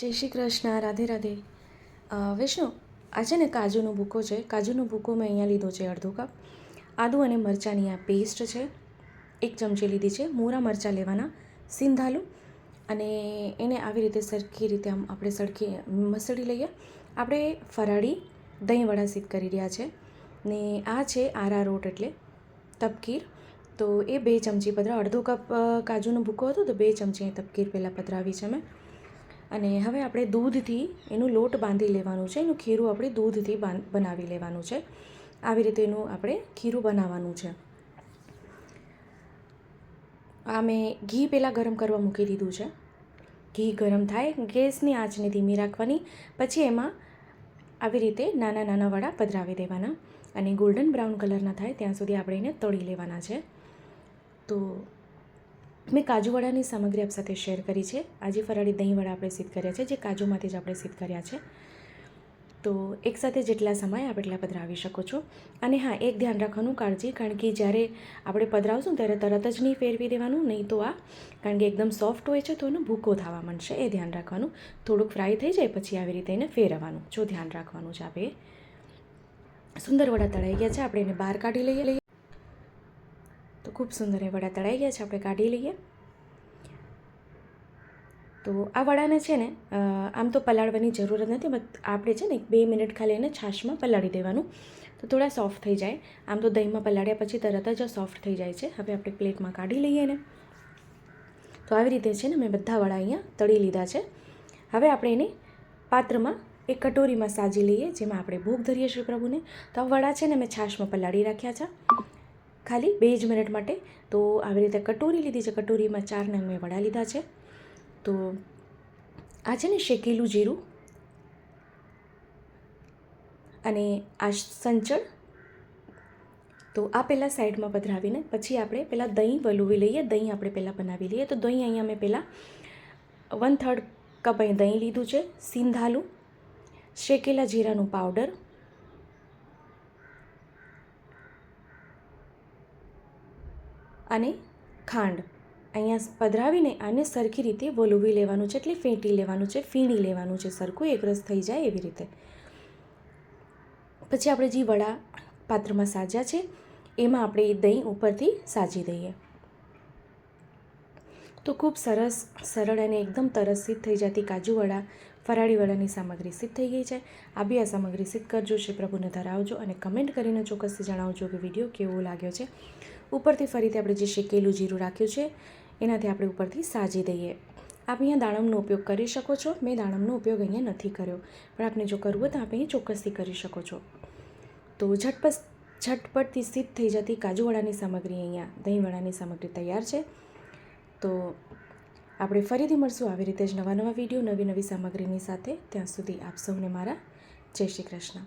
જય શ્રી કૃષ્ણ, રાધે રાધે. વિષ્ણુ, આ છે ને કાજુનો ભૂકો છે. કાજુનો ભૂકો મેં અહીંયા લીધો છે અડધો કપ. આદું અને મરચાંની આ પેસ્ટ છે 1 ચમચી લીધી છે. મૂરા મરચાં લેવાના, સિંધાલું, અને એને આવી રીતે સરખી રીતે આમ આપણે મસળી લઈએ. આપણે ફરાળી દહીંવડા સિદ્ધ કરી રહ્યા છે ને આ છે આરારોટ એટલે તપકીર. તો એ 2 ચમચી પધરા. અડધો કપ કાજુનો ભૂકો હતો તો 2 ચમચી તપકીર પહેલાં પધરાવી છે મેં. અને હવે આપણે દૂધથી એનું લોટ બાંધી લેવાનું છે. એનું ખીરું આપણે દૂધથી બનાવી લેવાનું છે. આવી રીતે એનું આપણે ખીરું બનાવવાનું છે. આ મેં ઘી પહેલાં ગરમ કરવા મૂકી દીધું છે. ઘી ગરમ થાય, ગેસની આંચને ધીમી રાખવાની. પછી એમાં આવી રીતે નાના નાના વડા પધરાવી દેવાના અને ગોલ્ડન બ્રાઉન કલરના થાય ત્યાં સુધી આપણે એને તળી લેવાના છે. તો મેં કાજુવડાની સામગ્રી આપ સાથે શેર કરી છે. આજે ફરાળી દહીંવડા આપણે સિદ્ધ કર્યા છે, જે કાજુમાંથી જ આપણે સિદ્ધ કર્યા છે. તો એકસાથે જેટલા સમય આપણે એટલા પધરાવી શકો છો. અને હા, એક ધ્યાન રાખવાનું, કાળજી, કારણ કે જ્યારે આપણે પધરાવશું ત્યારે તરત જ નહીં ફેરવી દેવાનું, નહીં તો કારણ કે એકદમ સોફ્ટ હોય છે તો એનો ભૂકો થવા માંડશે. એ ધ્યાન રાખવાનું. થોડુંક ફ્રાય થઈ જાય પછી આવી રીતે એને ફેરવવાનું, જો ધ્યાન રાખવાનું છે. આપણે સુંદર વડા તળાઈ ગયા છે, આપણે એને બહાર કાઢી લઈએ. તો ખૂબ સુંદર એ વડા તળાઈ ગયા છે, આપણે કાઢી લઈએ. તો આ વડાને છે ને આમ તો પલાળવાની જરૂરત નથી. આપણે છે ને 2 મિનિટ ખાલી એને છાશમાં પલાળી દેવાનું, તો થોડા સોફ્ટ થઈ જાય. આમ તો દહીંમાં પલાળ્યા પછી તરત જ સોફ્ટ થઈ જાય છે. હવે આપણે પ્લેટમાં કાઢી લઈએ એને. તો આવી રીતે છે ને મેં બધા વડા અહીંયા તળી લીધા છે. હવે આપણે એને પાત્રમાં એક કટોરીમાં સાજી લઈએ, જેમાં આપણે ભોગ ધરીએ શ્રી પ્રભુને. તો આ વડા છે ને મેં છાશમાં પલાળી રાખ્યા છે ખાલી 2 જ મિનિટ માટે. તો આવી રીતે કટોરી લીધી છે. કટોરીમાં 4 નંગ મેં વડા લીધા છે. તો આ છે ને શેકેલું જીરું અને આ સંચળ. તો આ પહેલાં સાઈડમાં પધરાવીને પછી આપણે પહેલાં દહીં વલોવી લઈએ. દહીં આપણે પહેલાં બનાવી લઈએ. તો દહીં અહીંયા મેં પહેલાં 1/3 કપ અહીં દહીં લીધું છે. સિંધાલું, શેકેલા જીરાનું પાવડર, અને ખાંડ અહીંયા પધરાવીને આને સરખી રીતે વલોવી લેવાનું છે, એટલે ફેંટી લેવાનું છે, ફીણી લેવાનું છે સરખું, એકરસ થઈ જાય એવી રીતે. પછી આપણે જે વડા પાત્રમાં સાજ્યા છે એમાં આપણે એ દહીં ઉપરથી સાજી દઈએ. તો ખૂબ સરસ, સરળ અને એકદમ તરત સિદ્ધ થઈ જતી કાજુવડા ફરાળી વડાની સામગ્રી સિદ્ધ થઈ ગઈ છે. આ બી આ સામગ્રી સિદ્ધ કરજો, શ્રી પ્રભુને ધરાવજો અને કમેન્ટ કરીને ચોક્કસથી જણાવજો કે વિડીયો કેવો લાગ્યો છે. ઉપરથી ફરીથી આપણે જે શેકેલું જીરું રાખ્યું છે એનાથી આપણે ઉપરથી સાજી દઈએ. આપ અહીંયા દાડમનો ઉપયોગ કરી શકો છો. મેં દાડમનો ઉપયોગ અહીંયા નથી કર્યો, પણ આપને જો કરવું હોય તો આપણે અહીં ચોક્કસથી કરી શકો છો. તો ઝટપટથી સિદ્ધ થઈ જતી કાજુવડાની સામગ્રી અહીંયા દહીંવડાની સામગ્રી તૈયાર છે. તો આપણે ફરીથી મળશું આવી રીતે જ નવા વિડીયો, નવી સામગ્રીની સાથે. ત્યાં સુધી આપ સૌને મારા જય શ્રી કૃષ્ણ.